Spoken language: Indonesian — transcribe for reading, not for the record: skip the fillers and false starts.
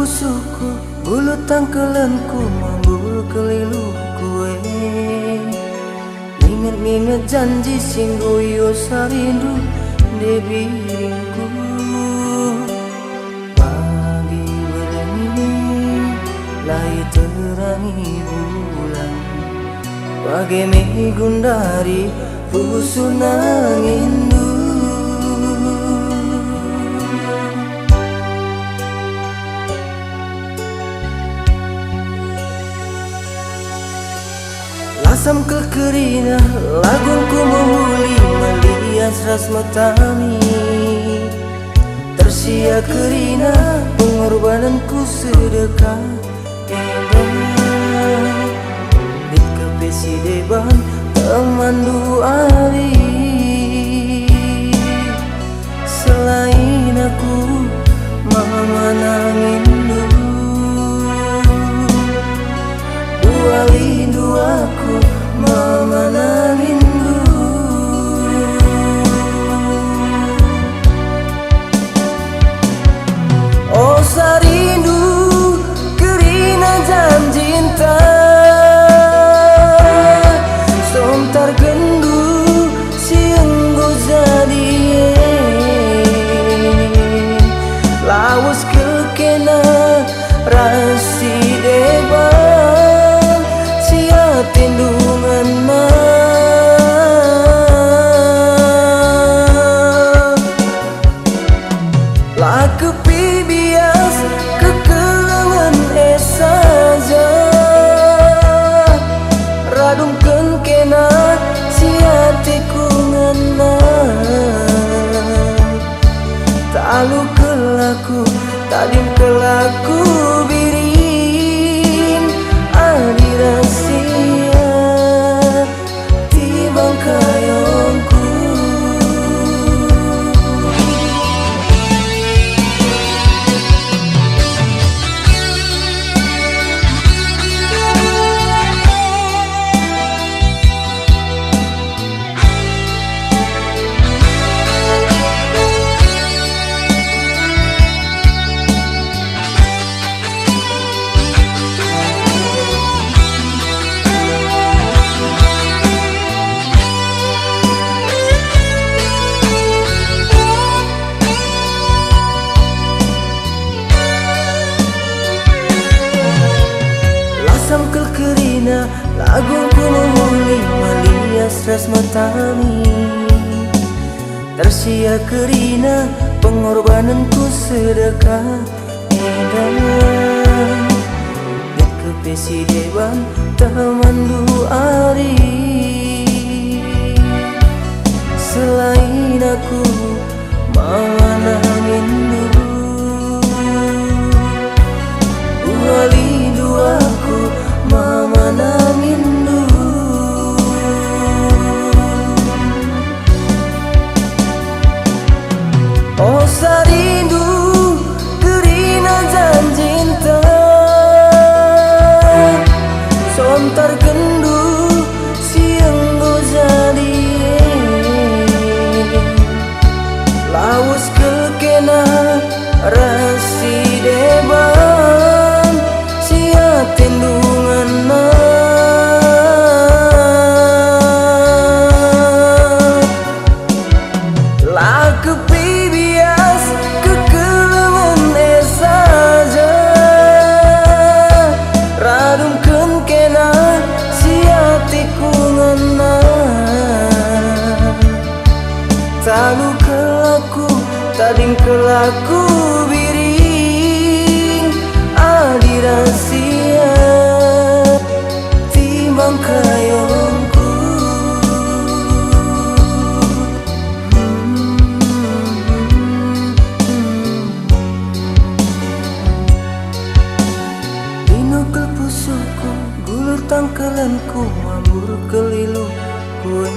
pusuku, bulu tangkelanku, mambul kelilu kue. Ingat-ingat janji sing guyu sarindu di biringku. Pagi berengi, lai terangi bulan, bagai mei gundari pusu nangindu. Lasam kekerina lagungku memuli melias ras matami. Tersia kerina pengorbananku sedekah edan. Di kepesi deban temandu ari. Selain aku mama nangindu. Walindu aku mama nangindu. Oh sarindu kerina janjinta, somtar gendu sienggo jadi lawas kekena rasi deban tindungan ma. Laku bias kekelangan saja, radungkan kena si hatiku ngena. Talu kelaku tadim kelaku birin adi rahasia tibang kayongku. Samkel kerina lagungku memuli melias ras matami. Tersia kerina pengorbananku sedekah edan. Di kepesi deban tamandu ari. Selain aku mama nangindu. Walindu aku mama nangindu. Oh sarindu kerina janjinta, sontar gendu sienggo jadi lawas kekena rasi deban tindungan ma. Laku bias kekelangan saja, radungkan kena si hatiku ngena. Talu kelaku tadim kelaku biring adi rahasia timbang kayongku. Dinukel pusuku, gulur tangkelanku, mambur kelilu kue.